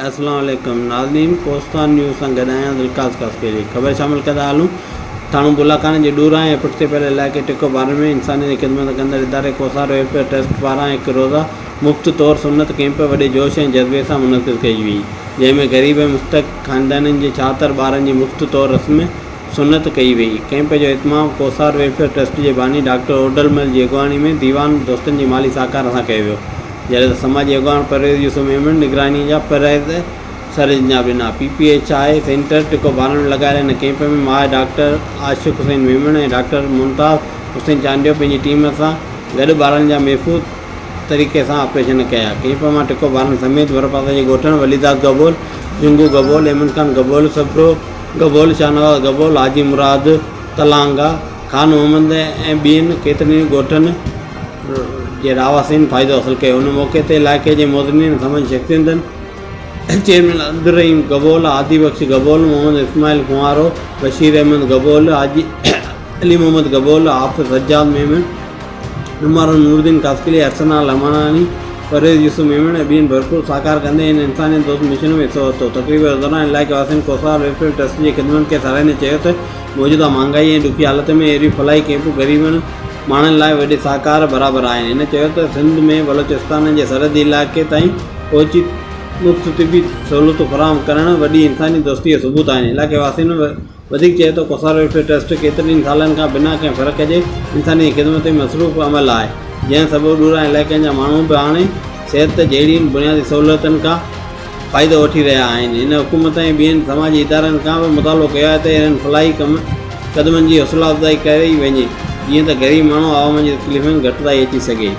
अस्सलाम वालेकुम नाज़रीन, कोस्तान न्यूज़ सां गॾु आहियां दिलकाज़ कास्केरी। ख़बर शामिल कंदा हलूं। थाणो बुलाकाने जे ॾूरां ऐं पुठिते पयल इलाइक़े टिको बारे में इंसानी जी ख़िदमत कंदड़ इदारे कोसार वेलफेयर ट्रस्ट पारां हिकु रोज़ा मुफ़्त तौरु सुन्नत कैंप वॾे जोश ऐं जज़्बे सां मुनक़िद कई हुई, जंहिंमें ग़रीब ऐं मुस्तक़ ख़ानदाननि जे 76 ॿारनि जी मुफ़्त तौरु रस्म सुन्नत कई वई। कैंप जो इत्माम कोसार वेलफेयर ट्रस्ट जे बानी डॉक्टर ओडलमल जी अॻुवाणी में दीवान दोस्तनि जी माली साकार सां कयो वियो, जॾहिं त समाजी अॻुवान परवेज़ यूसुफ मेमन निगरानी जा परवेज़ सरंजाम ॾिना। PPHI सेंटर टिको बारनि में लॻायल हिन कैंप में मां डॉक्टर आशिक़ हुसैन मेमन ऐं डॉक्टर मुमताज़ हुसैन चांडियो पंहिंजी टीम सां गॾु ॿारनि जा महफ़ूज़ तरीक़े सां ऑपरेशन कया। कैंप मां टिको बारनि समेत वरपासे जे ॻोठनि वलीदास गबोल, जुंगू गबोल, अहमद ख़ान गबोल, सफरो गबोल, शाहनवाज़ गबोल, हाजी मुराद तलांगा, खान मोहम्मद ऐं ॿियनि केतिरनि ॻोठनि जे रहावासीन फ़ाइदो हासिलु कयो। उन मौक़े ते इलाइक़े जे मोज़नीन समझ शख़्सियतनि चेयरमैन अब्दुर्रहीम गबोल, आदि बख्श गबोल, मोहम्मद इस्माइल कुंवारो, बशीर अहमद गबोल, हाजी अली मोहम्मद गबोल, हाफ़िज़ सज्जाद मेमन, नुमार नूरुद्दीन कास्किली, अरसना लमानी, परवेज़ यूसुफ मेमन ऐं ॿियनि भरपूर साकार कंदे हिन इंसानियत दोस्त मिशन में हिसो वरितो। तक़रीब दौरान इलाइक़े वासियुनि कोसार वेलफेयर ट्रस्ट जी ख़िदमत खे साराहींदे चयो त मौजूदा महांगाई ऐं ॾुखी हालत में अहिड़ी फलाही कैंपूं ग़रीबनि माण्हुनि लाइ वॾे साकार बराबरि आहिनि। हिन चयो त सिंध में बलोचिस्तान जे सरहदी इलाइक़े ताईं पहुची मुफ़्त तिबी सहूलियतूं फ़राहम करणु वॾी इंसानी दोस्ती जो सबूत आहिनि। इलाइक़े वासियुनि वधीक चए तो कोसार वेलफेयर ट्रस्ट केतिरनि सालनि खां बिना कंहिं फ़र्क़ जे इंसानी ख़िदमत में मसरूफ़ अमल आहे, जंहिं सबबु ॾूरां इलाइक़नि जा माण्हू बि हाणे सिहत जहिड़ियुनि बुनियादी सहूलियतुनि खां फ़ाइदो वठी रहिया आहिनि। हिन हुकूमत ऐं ॿियनि समाजी इदारनि खां बि मुतालो कयो आहे त इन्हनि फलाही क़दमनि जी हौसला अफ़ज़ाई कई वञे, जीअं त ग़रीब माण्हू आवाम जी तकलीफ़ुनि घटिताई अची सघे।